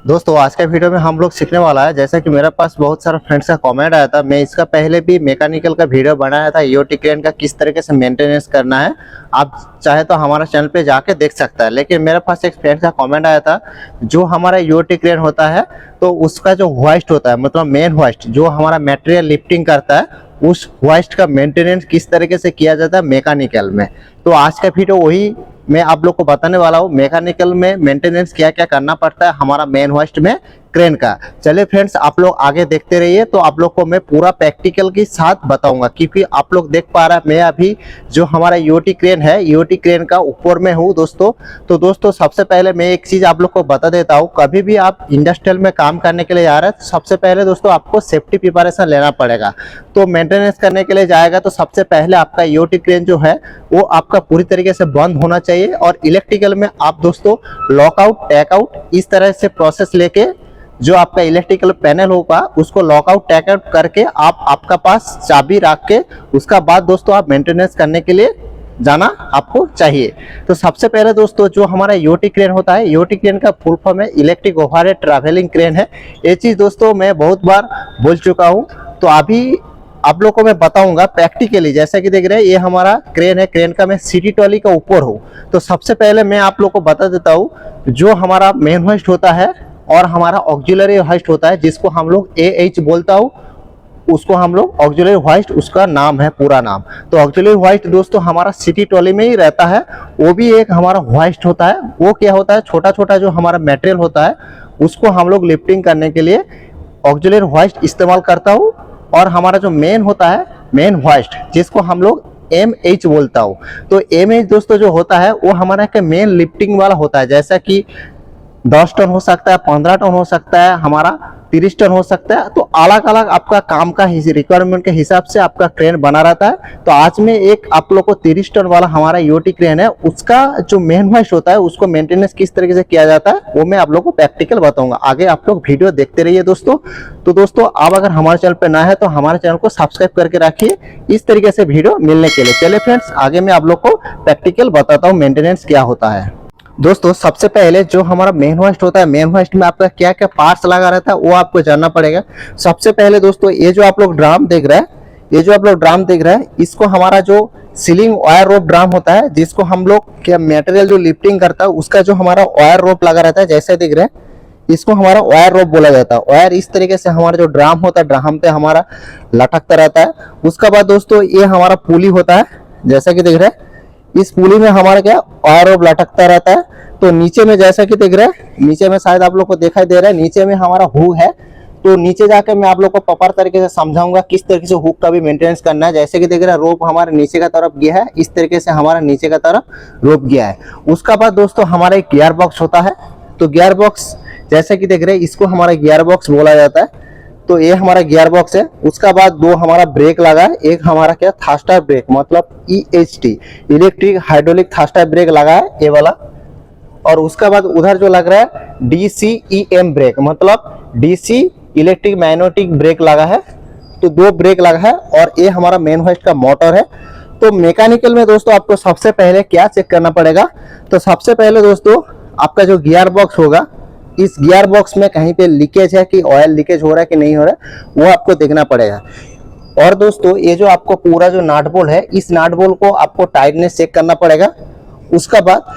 दोस्तों आज का वीडियो में हम लोग सीखने वाला है। जैसा कि मेरे पास बहुत सारा फ्रेंड्स का कमेंट आया था, मैं इसका पहले भी मैकेनिकल का वीडियो बनाया था, ईओटी क्रेन का किस तरीके से मेंटेनेंस करना है। आप चाहे तो हमारा चैनल पे जाके देख सकता है। लेकिन मेरे पास एक फ्रेंड्स का कमेंट आया था, जो हमारा ईओटी क्रेन होता है तो उसका जो होइस्ट होता है, मतलब मेन होइस्ट जो हमारा मटेरियल लिफ्टिंग करता है, उस होइस्ट का मेंटेनेंस किस तरीके से किया जाता है मैकेनिकल में। तो आज का वीडियो वही मैं आप लोग को बताने वाला हूँ, मैकेनिकल में मेंटेनेंस क्या क्या करना पड़ता है हमारा मेन होइस्ट में क्रेन का। चलिए फ्रेंड्स, आप लोग आगे देखते रहिए, तो आप लोग को मैं पूरा प्रैक्टिकल के साथ बताऊंगा। क्योंकि आप लोग देख पा रहे हैं मैं अभी जो हमारा ईओटी क्रेन है, ईओटी क्रेन का ऊपर में हूँ दोस्तों। तो दोस्तों सबसे पहले मैं एक चीज आप लोग को बता देता हूँ, कभी भी आप इंडस्ट्रियल में काम करने के लिए जा रहे हैं तो सबसे पहले दोस्तों आपको सेफ्टी प्रिपरेशन लेना पड़ेगा। तो मेंटेनेंस करने के लिए जाएगा तो सबसे पहले आपका ईओटी क्रेन जो है वो आपका पूरी तरीके से बंद होना चाहिए। और इलेक्ट्रिकल में आप दोस्तों लॉकआउट टैकआउट इस तरह से प्रोसेस लेके जो आपका इलेक्ट्रिकल पैनल होगा उसको लॉकआउट टैकआउट करके आप आपका पास चाबी रख के उसका बाद दोस्तों आप मेंटेनेंस करने के लिए जाना आपको चाहिए। तो सबसे पहले दोस्तों जो हमारा ईओटी क्रेन होता है, ईओटी क्रेन का फुल फॉर्म है इलेक्ट्रिक ओवरहेड ट्रैवलिंग क्रेन है। ये चीज दोस्तों मैं बहुत बार बोल चुका हूँ, तो अभी आप लोग को मैं बताऊंगा प्रैक्टिकली। जैसा कि देख रहे हैं ये हमारा क्रेन है, क्रेन का मैं सिटी ट्रॉली का ऊपर हूँ। तो सबसे पहले मैं आप लोग को बता देता हूँ, जो हमारा मेन होइस्ट होता है और हमारा ऑक्सिलरी होइस्ट होता है जिसको हम लोग एएच बोलता हूँ, उसको हम लोग ऑक्सिलरी होइस्ट उसका नाम है पूरा नाम। तो ऑक्सिलरी होइस्ट दोस्तों हमारा सिटी ट्रॉली में ही रहता है, वो भी एक हमारा होइस्ट होता है। वो क्या होता है, छोटा छोटा जो हमारा मटेरियल होता है उसको हम लोग लिफ्टिंग करने के लिए ऑक्सिलरी होइस्ट इस्तेमाल करता हूँ। और हमारा जो मेन होता है मेन होइस्ट जिसको हम लोग एमएच बोलता हूँ। तो एमएच दोस्तों जो होता है वो हमारा का मेन लिफ्टिंग वाला होता है। जैसा कि 10 टन हो सकता है, 15 टन हो सकता है, हमारा 30 टन हो सकता है। तो अलग अलग आपका काम का रिक्वायरमेंट के हिसाब से आपका क्रेन बना रहता है। तो आज में एक आप लोग को 30 टन वाला हमारा ईओटी क्रेन है, उसका जो मेन होइस्ट होता है उसको मेंटेनेंस किस तरीके से किया जाता है वो मैं आप लोग को प्रैक्टिकल बताऊंगा। आगे आप लोग वीडियो देखते रहिए दोस्तों। तो दोस्तों आप अगर हमारे चैनल पर ना है तो हमारे चैनल को सब्सक्राइब करके रखिए इस तरीके से वीडियो मिलने के लिए। चलिए फ्रेंड्स, आगे मैं आप लोग को प्रैक्टिकल बताता हूँ मेंटेनेंस क्या होता है। दोस्तों सबसे पहले जो हमारा मेन होइस्ट होता है, मेन होइस्ट में आपका क्या क्या पार्ट्स लगा रहता है वो आपको जानना पड़ेगा। सबसे पहले दोस्तों ये जो आप लोग ड्राम देख रहे हैं, ये जो आप लोग ड्राम देख रहे हैं, इसको हमारा जो सीलिंग वायर रोप ड्राम होता है जिसको हम लोग क्या मटेरियल जो लिफ्टिंग करता है उसका जो हमारा वायर रोप लगा रहता है, जैसे दिख रहे हैं इसको हमारा वायर रोप बोला जाता है। वायर इस तरीके से हमारा जो ड्राम होता है ड्राम पे हमारा लटकता रहता है। उसका बाद दोस्तों ये हमारा पुली होता है, जैसा कि देख रहे हैं इस पुली में हमारा क्या वायर रोप लटकता रहता है। तो नीचे में जैसा कि देख रहे हैं, नीचे में शायद आप लोग को दिखाई दे रहा है, नीचे में हमारा हुक है। तो नीचे जाकर मैं आप लोग को प्रॉपर तरीके से समझाऊंगा किस तरीके से हुक का भी मेंटेनेंस करना है। जैसे कि देख रहे हैं रोप हमारे नीचे का तरफ गया है, इस तरीके से हमारा नीचे का तरफ रोप गया है। उसका बाद दोस्तों हमारा एक गियर बॉक्स होता है। तो गियर बॉक्स जैसे कि देख रहे हैं इसको हमारा गियर बॉक्स बोला जाता है। तो ये हमारा गियर बॉक्स है। उसका बाद दो हमारा ब्रेक लगा है, एक हमारा क्या थ्रस्टर ब्रेक मतलब EHT electric hydraulic thruster brake लगा है ये वाला। और उसका बाद उधर जो लग रहा है डीसीईएम ब्रेक मतलब डीसी इलेक्ट्रिक मैग्नेटिक ब्रेक लगा है। तो दो ब्रेक लगा है और ये हमारा मेन होइस्ट का मोटर है। तो मैकेनिकल में दोस्तों आपको सबसे पहले क्या चेक करना पड़ेगा, तो सबसे पहले दोस्तों आपका जो गियर बॉक्स होगा, इस गियर बॉक्स में कहीं पे लीकेज है कि ऑयल लीकेज हो रहा है कि नहीं हो रहा है वो आपको देखना पड़ेगा। और दोस्तों ये जो आपको पूरा जो नट बोल्ट है, इस नट बोल्ट को आपको टाइटनेस चेक करना पड़ेगा। उसका बाद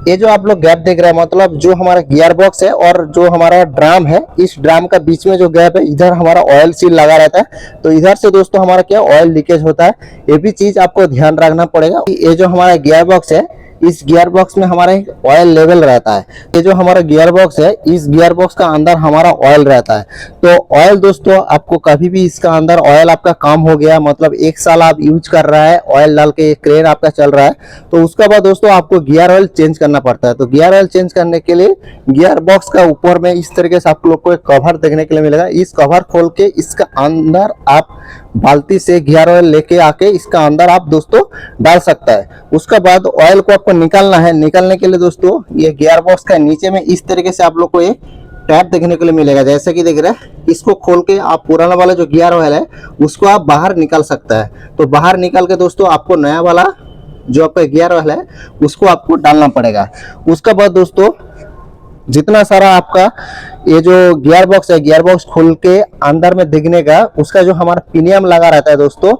ये जो आप लोग गैप देख रहे हैं मतलब जो हमारा गियर बॉक्स है और जो हमारा ड्राम है, इस ड्राम का बीच में जो गैप है इधर हमारा ऑयल सील लगा रहता है। तो इधर से दोस्तों हमारा क्या ऑयल लीकेज होता है, ये भी चीज आपको ध्यान रखना पड़ेगा। ये जो हमारा गियर बॉक्स है, इस गियर बॉक्स में हमारा एक ऑयल लेवल रहता है। ये जो हमारा गियर बॉक्स है, इस गियर बॉक्स का अंदर हमारा ऑयल रहता है। तो ऑयल दोस्तों आपको कभी भी इसका अंदर ऑयल आपका कम हो गया मतलब 1 साल आप यूज कर रहा है, ऑयल डाल के क्रेन आपका चल रहा है, तो उसका बाद दोस्तों आपको गियर ऑयल चेंज करना पड़ता है। तो गियर ऑयल चेंज करने के लिए गियर बॉक्स का ऊपर में इस तरीके से आप लोग को एक कवर देखने के लिए मिलेगा। इस कवर खोल के इसका अंदर आप बाल्टी से गियर ऑयल लेके आके इसका अंदर आप दोस्तों डाल सकता है। उसका बाद ऑयल को आपको निकालना है। निकालने के लिए दोस्तों ये गियर बॉक्स का नीचे में इस तरीके से आप लोग को एक टैप देखने के लिए मिलेगा, जैसे कि देख रहे हैं। इसको खोल के आप पुराना वाला जो गियर ऑयल है उसको आप बाहर निकाल सकता है। तो बाहर निकाल के दोस्तों आपको नया वाला जो आपका गियर ऑयल है उसको आपको डालना पड़ेगा। उसका बाद दोस्तों जितना सारा आपका ये जो गियर बॉक्स है, गियर बॉक्स खोल के अंदर में दिखने का उसका जो हमारा पिनियम लगा रहता है दोस्तों,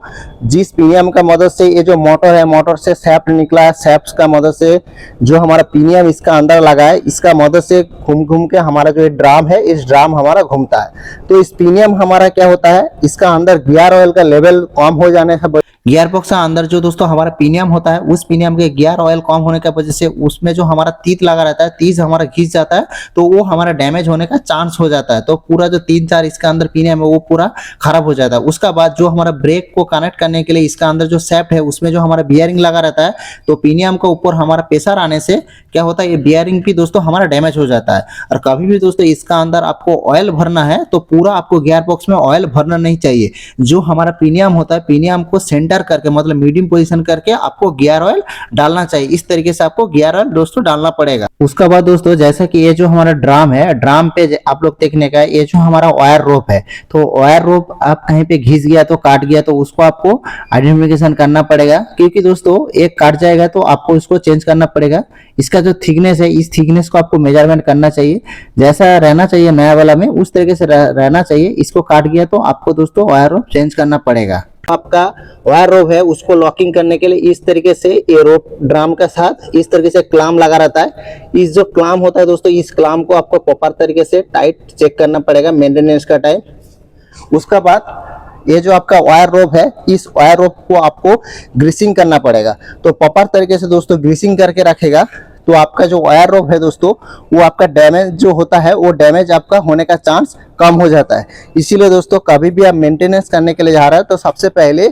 जिस पिनियम का मदद से ये जो मोटर है, मोटर से सैफ्ट निकला है, सैफ्ट का मदद से जो हमारा पिनियम इसका अंदर लगा है, इसका मदद से घूम घूम के हमारा जो ड्राम है, इस ड्राम हमारा घूमता है। तो इस पिनियम हमारा क्या होता है, इसका अंदर गियर ऑयल का लेवल कम हो जाने से गियर बॉक्स का अंदर जो दोस्तों हमारा पिनियम होता है, उस पिनियम के गियर ऑयल कम होने की वजह से उसमें जो हमारा तीत लगा रहता है, तीज हमारा घिस जाता है, तो वो हमारा डैमेज होने का चांस हो जाता है। तो पूरा जो 3-4 इसका अंदर पिनियम है वो पूरा खराब हो जाता है। उसका बाद जो हमारा ब्रेक को कनेक्ट करने के लिए इसका अंदर जो सैफ्ट है उसमें जो हमारा बियरिंग लगा रहता है, तो पिनियम के ऊपर हमारा प्रेशर आने से क्या होता है, ये बियरिंग भी दोस्तों हमारा डैमेज हो जाता है। और कभी भी दोस्तों इसका अंदर आपको ऑयल भरना है तो पूरा आपको गियर बॉक्स में ऑयल भरना नहीं चाहिए। जो हमारा पिनियम होता है, पिनियम को सेंटर करके मतलब मीडियम पोजीशन करके आपको गियर ऑयल डालना चाहिए। इस तरीके से आपको गियर ऑयल दोस्तों डालना पड़ेगा। उसके बाद दोस्तों जैसा कि ये जो हमारा ड्राम है, ड्राम पे आप लोग देखने का ये जो हमारा वायर रोप है, तो वायर रोप आप कहीं पे घिस गया तो काट गया तो उसको आपको आइडेंटिफिकेशन करना पड़ेगा, क्योंकि दोस्तों एक काट जाएगा तो आपको इसको चेंज करना पड़ेगा। इसका जो थिकनेस है, इस थिकनेस को आपको मेजरमेंट करना चाहिए, जैसा रहना चाहिए नया वाला में उस तरीके से रहना चाहिए। इसको काट गया तो आपको दोस्तों वायर रोप चेंज करना पड़ेगा। आपका वायर रोप है उसको लॉकिंग करने के लिए इस तरीके से ये रोप ड्राम के साथ इस तरीके से क्लाम लगा रहता है। इस जो क्लाम होता है दोस्तों, इस क्लाम को आपको प्रॉपर तरीके से टाइट चेक करना पड़ेगा मेंटेनेंस का टाइम। उसका बाद ये जो आपका वायर रोप है, इस वायर रोप को आपको ग्रीसिंग करना पड़ेगा। तो प्रॉपर तरीके से दोस्तों ग्रीसिंग करके रखेगा तो आपका जो वायर रोप है दोस्तों, वो आपका डैमेज जो होता है वो डैमेज आपका होने का चांस कम हो जाता है। इसीलिए दोस्तों कभी भी आप मेंटेनेंस करने के लिए जा रहे हैं तो सबसे पहले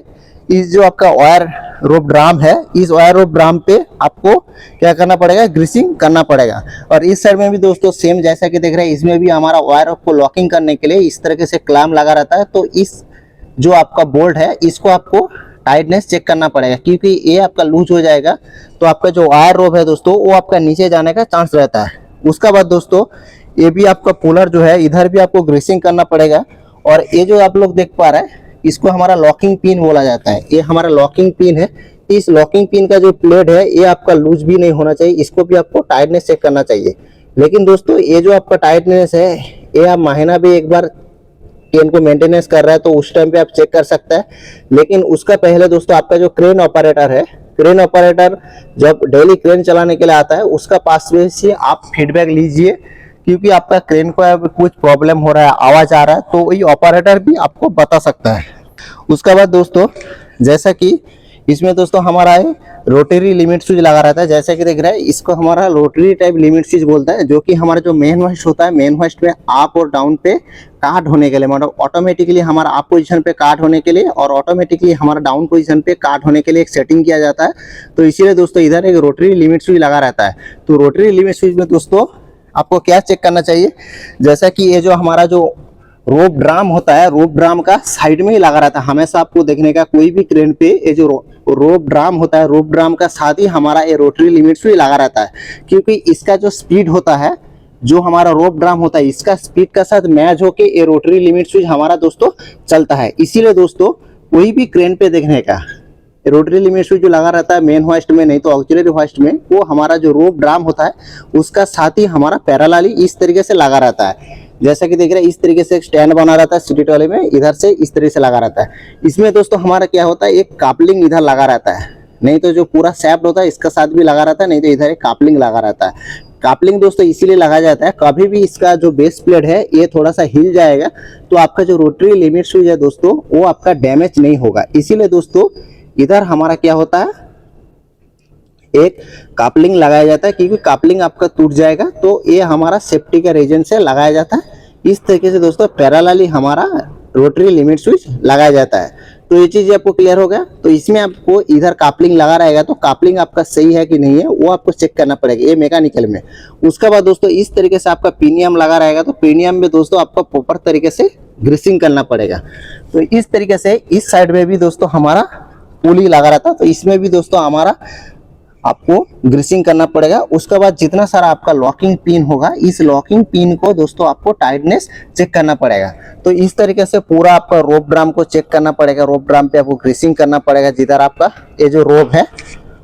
इस जो आपका वायर रोप ड्राम है, इस वायर रोप ड्राम पे आपको क्या करना पड़ेगा, ग्रीसिंग करना पड़ेगा। और इस साइड में भी दोस्तों सेम जैसा कि देख रहे हैं, इसमें भी हमारा वायर रोप को लॉकिंग करने के लिए इस तरीके से क्लैम लगा रहता है। तो इस जो आपका बोल्ट है इसको आपको टाइटनेस चेक करना पड़ेगा, क्योंकि ये आपका लूज हो जाएगा तो आपका जो वायर रोप है दोस्तों वो आपका नीचे जाने का चांस रहता है। उसका बाद दोस्तों ये भी आपका पुलर जो है, इधर भी आपको ग्रीसिंग करना पड़ेगा। और ये जो आप लोग देख पा रहे हैं इसको हमारा लॉकिंग पिन बोला जाता है। ये हमारा लॉकिंग पिन है। इस लॉकिंग पिन का जो प्लेट है ये आपका लूज भी नहीं होना चाहिए, इसको भी आपको टाइटनेस चेक करना चाहिए। लेकिन दोस्तों ये जो आपका टाइटनेस है ये आप महीना भी एक बार क्रेन को मेंटेनेंस कर रहा है तो उस टाइम पे आप चेक कर सकते हैं। लेकिन उसका पहले दोस्तों आपका जो क्रेन ऑपरेटर है, क्रेन ऑपरेटर जब डेली क्रेन चलाने के लिए आता है उसका पास में से आप फीडबैक लीजिए, क्योंकि आपका क्रेन को कुछ प्रॉब्लम हो रहा है, आवाज आ रहा है, तो वही ऑपरेटर भी आपको बता सकता है। उसके बाद दोस्तों जैसा कि इसमें दोस्तों हमारा रोटरी लिमिट स्विच लगा रहता है, जैसे कि देख रहे हैं इसको हमारा रोटरी टाइप लिमिट स्विच बोलता है, जो कि हमारा जो मेन होस्ट होता है, मेन होस्ट में अप और डाउन पे काट होने के लिए, मतलब ऑटोमेटिकली हमारा अप पोजीशन पे काट होने के लिए और ऑटोमेटिकली हमारा डाउन पोजीशन पे काट होने के लिए एक सेटिंग किया जाता है। तो इसीलिए दोस्तों इधर एक रोटरी लिमिट स्विच लगा रहता है। तो रोटरी लिमिट स्विच में दोस्तों आपको क्या चेक करना चाहिए, जैसा कि ये जो हमारा जो रोप ड्राम होता है, रोप ड्राम का साइड में ही लगा रहता है। हमेशा आपको देखने का कोई भी क्रेन पे ये जो रोप ड्राम होता है, रोप ड्राम का साथ ही हमारा ये रोटरी लिमिट स्विच लगा रहता है, क्योंकि इसका जो स्पीड होता है, जो हमारा रोप ड्राम होता है, इसका स्पीड का साथ मैच होके ये रोटरी लिमिट स्विच हमारा दोस्तों चलता है। इसीलिए दोस्तों कोई भी क्रेन पे देखने का रोटरी लिमिट स्विच जो लगा रहता है मेन होस्ट में, नहीं तो ऑक्सिलरी होस्ट में, वो हमारा जो रोप ड्राम होता है उसका साथ ही हमारा पैरेलली इस तरीके से लगा रहता है। जैसा कि देख रहे हैं इस तरीके से एक स्टैंड बना रहता है सीट वाले में, इधर से इस तरीके से लगा रहता है। इसमें दोस्तों हमारा क्या होता है, एक कापलिंग इधर लगा रहता है, नहीं तो जो पूरा सैफ्ट होता है इसका साथ भी लगा रहता है, नहीं तो इधर एक कापलिंग लगा रहता है। कापलिंग दोस्तों इसीलिए लगाया जाता है, कभी भी इसका जो बेस प्लेट है ये थोड़ा सा हिल जाएगा तो आपका जो रोटरी लिमिट स्विच है दोस्तों वो आपका डैमेज नहीं होगा। इसीलिए दोस्तों इधर हमारा क्या होता है, एक कापलिंग लगाया जाता है, क्योंकि कापलिंग आपका टूट जाएगा तो ये हमारा सेफ्टी का रीजन से लगाया जाता है। इस तरीके से दोस्तों पैरेलली हमारा रोटरी लिमिट स्विच लगाया जाता है। तो ये चीज आपको क्लियर हो गया। तो इसमें आपको इधर कापलिंग लगा रहेगा तो कापलिंग आपका सही है कि नहीं है वो आपको चेक करना पड़ेगा, ये मैकेनिकल में। उसके बाद दोस्तों इस तरीके से आपका पिनियम लगा रहेगा, तो पिनियम में दोस्तों आपको प्रॉपर तरीके से ग्रीसिंग करना पड़ेगा। तो इस तरीके से इस साइड में भी दोस्तों हमारा पुली लगा रहता है, तो इसमें भी दोस्तों हमारा आपको ग्रीसिंग करना पड़ेगा। उसके बाद जितना सारा आपका लॉकिंग पिन होगा, इस लॉकिंग पिन को दोस्तों आपको टाइटनेस चेक करना पड़ेगा। तो इस तरीके से पूरा आपका रोप ड्राम को चेक करना पड़ेगा, रोप ड्राम पे आपको ग्रीसिंग करना पड़ेगा जिधर आपका ये जो रोप है।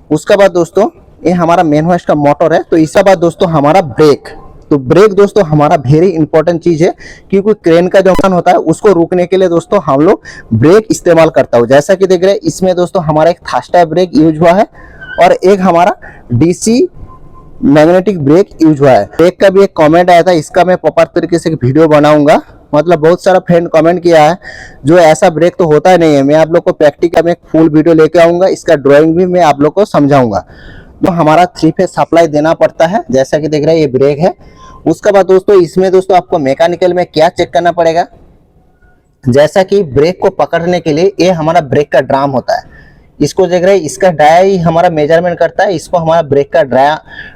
उसके बाद दोस्तों ये हमारा मेन होस्ट का मोटर है। तो इसके बाद दोस्तों हमारा ब्रेक, तो ब्रेक दोस्तों हमारा वेरी इंपॉर्टेंट चीज है, क्योंकि क्रेन का जो वाहन होता है उसको रोकने के लिए दोस्तों हम लोग ब्रेक इस्तेमाल करता हूँ। जैसा कि देख रहे हैं इसमें दोस्तों हमारा एक फास्ट ब्रेक यूज हुआ है और एक हमारा डीसी मैग्नेटिक ब्रेक यूज हुआ है। ब्रेक का भी एक कमेंट आया था, इसका मैं प्रॉपर तरीके से एक वीडियो बनाऊंगा। मतलब बहुत सारा फ्रेंड कमेंट किया है जो ऐसा ब्रेक तो होता ही नहीं है। मैं आप लोग को प्रैक्टिकल में एक फुल वीडियो लेके आऊंगा, इसका ड्राइंग भी मैं आप लोग को समझाऊंगा। तो हमारा 3 फेज सप्लाई देना पड़ता है, जैसा कि देख रहे हैं ये ब्रेक है। उसके बाद दोस्तों इसमें दोस्तों आपको मैकेनिकल में क्या चेक करना पड़ेगा, जैसा कि ब्रेक को पकड़ने के लिए ये हमारा ब्रेक का ड्राम होता है, इसको देख रहे हैं, इसका डाया ही हमारा मेजरमेंट करता है, इसको हमारा ब्रेक का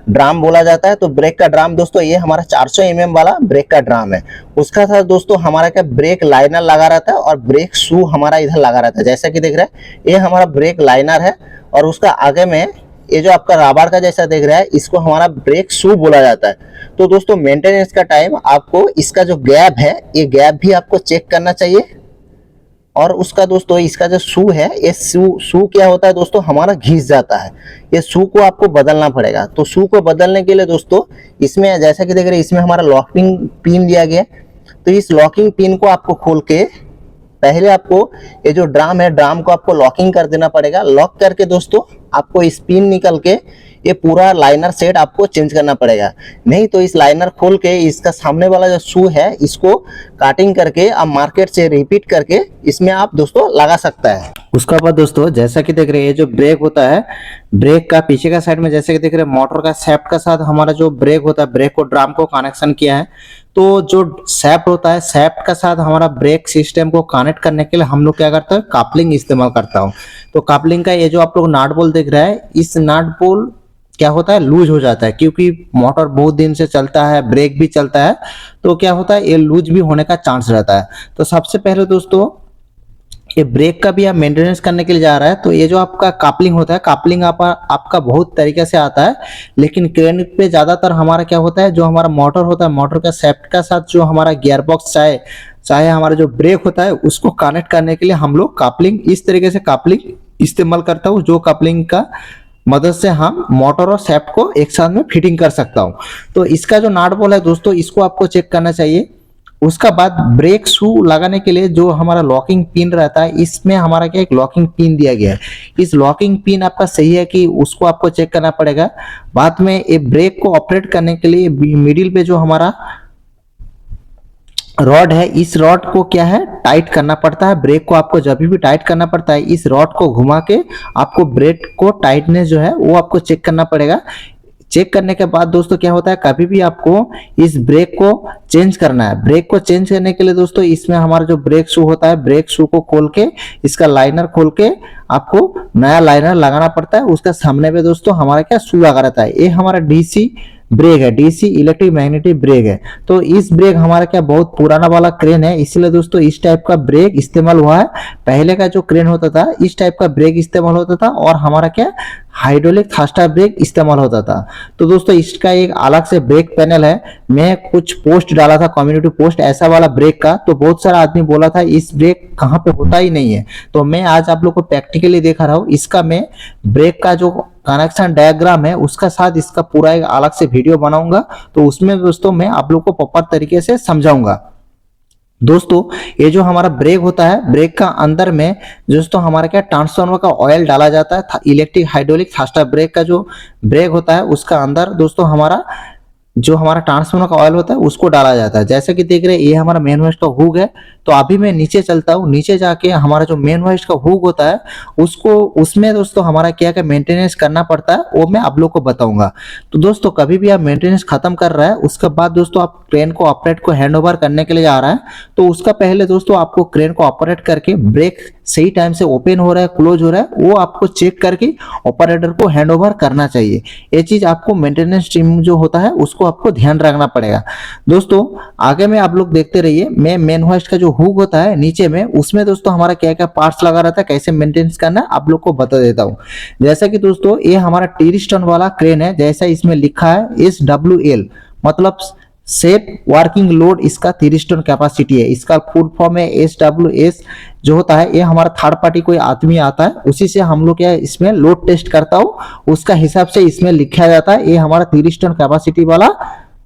ड्राम बोला जाता है। तो ब्रेक का ड्राम दोस्तों ये हमारा 400 mm वाला ब्रेक का ड्राम है। उसका साथ दोस्तों हमारा क्या ब्रेक लाइनर लगा रहता है और ब्रेक शू हमारा इधर लगा रहता है। जैसा कि देख रहे हैं ये हमारा ब्रेक लाइनर है और उसका आगे में ये जो आपका रबर का जैसा देख रहा है इसको हमारा ब्रेक शू बोला जाता है। तो दोस्तों मेंटेनेंस का टाइम आपको इसका जो गैप है ये गैप भी आपको चेक करना चाहिए। और उसका दोस्तों इसका जो शू है ये शू क्या होता है दोस्तों, हमारा घिस जाता है, ये शू को आपको बदलना पड़ेगा। तो शू को बदलने के लिए दोस्तों इसमें जैसा कि देख रहे हैं इसमें हमारा लॉकिंग पिन दिया गया है। तो इस लॉकिंग पिन को आपको खोल के पहले आपको ये जो ड्राम है ड्राम को आपको लॉकिंग कर देना पड़ेगा। लॉक करके दोस्तों आपको इस पिन निकल के ये पूरा लाइनर सेट आपको चेंज करना पड़ेगा, नहीं तो इस लाइनर खोल के इसका सामने वाला जो शू है इसको काटिंग करके आप मार्केट से रिपीट करके इसमें आप दोस्तों लगा सकता है। उसका बाद दोस्तों जैसा कि देख रहे हैं ये जो ब्रेक होता है, ब्रेक का पीछे का साइड में जैसे कि देख रहे हैं मोटर का सैफ्ट का साथ हमारा जो ब्रेक होता है, ब्रेक को ड्राम को कनेक्शन किया है। तो जो सैफ्ट होता है सैफ्ट का साथ हमारा ब्रेक सिस्टम को कनेक्ट करने के लिए हम लोग क्या करते हैं, कापलिंग इस्तेमाल करता हूँ। तो कापलिंग का ये जो आप लोग नाट बोल्ट देख रहा है, इस नाट बोल्ट क्या होता है लूज हो जाता है, क्योंकि मोटर बहुत दिन से चलता है, ब्रेक भी चलता है, तो क्या होता है ये लूज भी होने का चांस रहता है। तो सबसे पहले दोस्तों ये ब्रेक का भी आप मेंटेनेंस करने के लिए जा रहा है तो ये जो आपका कापलिंग होता है, कापलिंग आपका बहुत तरीके से आता है, लेकिन क्रेन पे ज्यादातर हमारा क्या होता है, जो हमारा मोटर होता है मोटर का सैफ्ट का साथ जो हमारा गियर बॉक्स चाहे हमारा जो ब्रेक होता है उसको कनेक्ट करने के लिए हम लोग कापलिंग इस तरीके से कापलिंग इस्तेमाल करता हूँ, जो कापलिंग का मदद से हम मोटर और सैफ्ट को एक साथ में फिटिंग कर सकता हूँ। तो इसका जो नाट बोल्ट है दोस्तों इसको आपको चेक करना चाहिए। उसका बाद ब्रेक शू लगाने के लिए जो हमारा लॉकिंग पिन रहता है, इसमें हमारा क्या एक लॉकिंग पिन दिया गया है। इस लॉकिंग पिन आपका सही है कि उसको आपको चेक करना पड़ेगा। बाद में ये ब्रेक को ऑपरेट करने के लिए मिडिल पे जो हमारा रॉड है, इस रॉड को क्या है टाइट करना पड़ता है। ब्रेक को आपको जब भी टाइट करना पड़ता है इस रॉड को घुमा के आपको ब्रेक को टाइटनेस जो है वो आपको चेक करना पड़ेगा। चेक करने के बाद दोस्तों क्या होता है, कभी भी आपको इस ब्रेक को चेंज करना है। ब्रेक को चेंज करने के लिए दोस्तों इसमें हमारा जो ब्रेक शू होता है, ब्रेक शू को खोल के इसका लाइनर खोल के आपको नया लाइनर लगाना पड़ता है। उसका सामने पे दोस्तों हमारा क्या शू लगा रहता है। ये हमारा डीसी ब्रेक है, डीसी इलेक्ट्रिक मैग्नेटिक ब्रेक है। तो इस ब्रेक हमारा क्या बहुत पुराना वाला क्रेन है, इसलिए दोस्तों इस टाइप का ब्रेक इस्तेमाल हुआ है। पहले का जो क्रेन होता था इस टाइप का ब्रेक इस्तेमाल होता था और हमारा क्या हाइड्रोलिक फास्टर ब्रेक इस्तेमाल होता था। तो दोस्तों इसका एक अलग से ब्रेक पैनल है। मैं कुछ पोस्ट डाला था कम्युनिटी पोस्ट ऐसा वाला ब्रेक का, तो बहुत सारा आदमी बोला था इस ब्रेक कहाँ पे होता ही नहीं है। तो मैं आज आप लोग को प्रैक्टिकली दिखा रहा हूँ। इसका मैं ब्रेक का जो कनेक्शन डायग्राम है उसका साथ इसका पूरा एक अलग से वीडियो बनाऊंगा, तो उसमें दोस्तों मैं आप लोग को प्रॉपर तरीके से समझाऊंगा। दोस्तों ये जो हमारा ब्रेक होता है, ब्रेक का अंदर में दोस्तों हमारा क्या ट्रांसफार्मर का ऑयल डाला जाता है। इलेक्ट्रिक हाइड्रोलिक फास्टर ब्रेक का जो ब्रेक होता है उसका अंदर दोस्तों हमारा जो हमारा ट्रांसफार्मर का ऑयल होता है उसको डाला जाता है। जैसे कि देख रहे हैं ये हमारा मेन वाइज का हुक है। तो अभी मैं नीचे चलता हूँ, नीचे जाके हमारा जो मेन वाइज का हुक होता है उसको उसमें दोस्तों हमारा क्या क्या मेंटेनेंस करना पड़ता है वो मैं आप लोग को बताऊंगा। तो दोस्तों कभी भी आप मेंटेनेंस खत्म कर रहा है उसके बाद दोस्तों आप क्रेन को ऑपरेट को हैंड ओवर करने के लिए जा रहा है, तो उसका पहले दोस्तों आपको क्रेन को ऑपरेट करके ब्रेक सही टाइम से ओपन हो रहा है क्लोज हो रहा है वो आपको चेक करके ऑपरेटर को हैंड ओवर करना चाहिए। ये चीज आपको मेंटेनेंस टीम जो होता है उसको आपको ध्यान रखना पड़ेगा। दोस्तों आगे में आप लोग देखते रहिए। मैं मेन होस्ट का जो हुक होता है नीचे में उसमें दोस्तों हमारा क्या क्या पार्ट्स लगा रहता है, कैसे मेंटेनेंस करना आप लोग को बता देता हूँ। जैसा कि दोस्तों ये हमारा टीरिस्टन वाला क्रेन है, जैसा इसमें लिखा है SWL मतलब सेट वर्किंग लोड, इसका 30 टन कैपेसिटी है। इसका फुल फॉर्म है SWS जो होता है ये हमारा थर्ड पार्टी कोई आदमी आता है उसी से हम लोग क्या इसमें लोड टेस्ट करता हूँ उसका हिसाब से इसमें लिखा जाता है। ये हमारा 30 टन कैपेसिटी वाला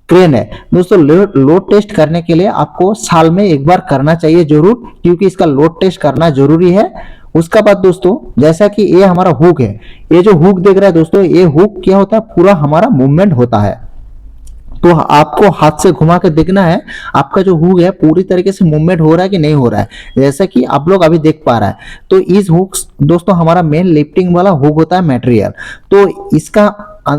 क्रेन है दोस्तों, लोड टेस्ट करने के लिए आपको साल में एक बार करना चाहिए जरूर, क्योंकि इसका लोड टेस्ट करना जरूरी है। उसका बाद दोस्तों, जैसा कि ये हमारा हुक है, ये जो हुक देख रहा है दोस्तों, ये हुक क्या होता है, पूरा हमारा मूवमेंट होता है। तो आपको हाथ से घुमा के देखना है आपका जो हुक है पूरी तरीके से मूवमेंट हो रहा है कि नहीं हो रहा है, जैसा कि आप लोग अभी देख पा रहा है। तो इस हुक दोस्तों हमारा मेन लिफ्टिंग वाला हुक होता है मटेरियल। तो इसका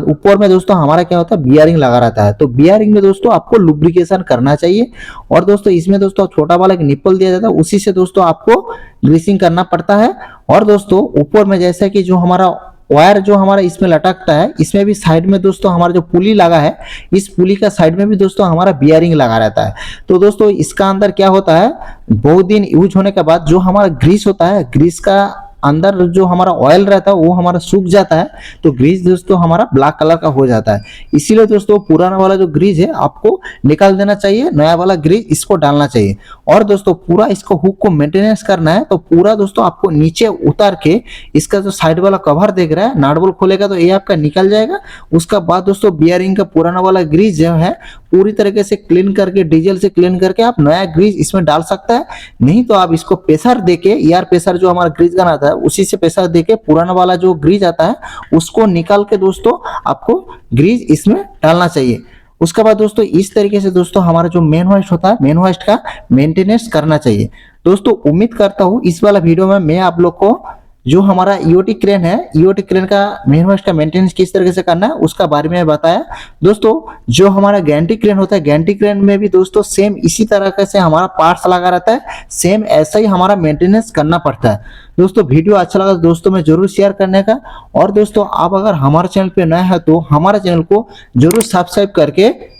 ऊपर में दोस्तों हमारा क्या होता है, बियरिंग लगा रहता है। तो बियरिंग में दोस्तों आपको लुब्रिकेशन करना चाहिए। और दोस्तों इसमें दोस्तों छोटा वाला एक निप्पल दिया जाता है, उसी से दोस्तों आपको ग्रीसिंग करना पड़ता है। और दोस्तों ऊपर में जैसा कि जो हमारा वायर जो हमारा इसमें लटकता है, इसमें भी साइड में दोस्तों हमारा जो पुली लगा है, इस पुली का साइड में भी दोस्तों हमारा बियरिंग लगा रहता है। तो दोस्तों इसका अंदर क्या होता है, बहुत दिन यूज होने के बाद जो हमारा ग्रीस होता है, ग्रीस का अंदर जो हमारा ऑयल रहता है वो हमारा सूख जाता है, तो ग्रीस दोस्तों हमारा ब्लैक कलर का हो जाता है। इसीलिए दोस्तों पुराना वाला जो ग्रीस है आपको निकाल देना चाहिए, नया वाला ग्रीस इसको डालना चाहिए। और दोस्तों पूरा इसको हुक को मेंटेनेंस करना है, तो पूरा दोस्तों आपको नीचे उतार के इसका जो साइड वाला कवर देख रहा है, नाट बोल्ट खोलेगा तो ये आपका निकल जाएगा। उसका बाद दोस्तों बियरिंग का पुराना वाला ग्रीस जो है पूरी तरीके से क्लीन करके, डीजल से क्लीन करके आप नया ग्रीस इसमें डाल सकता है। नहीं तो आप इसको प्रेशर देके, एयर प्रेशर जो हमारा ग्रीस गन आता है उसी से प्रेशर देके पुराना वाला जो ग्रीस आता है उसको निकाल के दोस्तों आपको ग्रीस इसमें डालना चाहिए। उसके बाद दोस्तों इस तरीके से दोस्तों हमारा जो मेन होस्ट होता है, मेन होस्ट का मेंटेनेंस करना चाहिए। दोस्तों उम्मीद करता हूँ इस वाला वीडियो में मैं आप लोग को जो हमारा ईओटी क्रेन है, ईओटी क्रेन का मेन होस्ट का मेंटेनेंस किस तरीके से करना है उसका बारे में बताया। दोस्तों जो हमारा गैंटी क्रेन होता है, गैंटी क्रेन में भी दोस्तों सेम इसी तरह से हमारा पार्ट्स लगा रहता है, सेम ऐसा ही हमारा मेंटेनेंस करना पड़ता है। दोस्तों वीडियो अच्छा लगा तो दोस्तों में जरूर शेयर करने का। और दोस्तों आप अगर हमारे चैनल पे नए हैं तो हमारे चैनल को जरूर सब्सक्राइब करके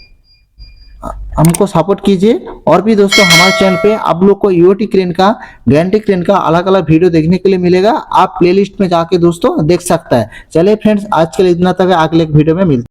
हमको सपोर्ट कीजिए। और भी दोस्तों हमारे चैनल पे आप लोग को ईओटी क्रेन का, गैंटी क्रेन का अलग अलग वीडियो देखने के लिए मिलेगा, आप प्लेलिस्ट में जाके दोस्तों देख सकता है। चलिए फ्रेंड्स आज के लिए इतना तक, अगले वीडियो में मिलते हैं।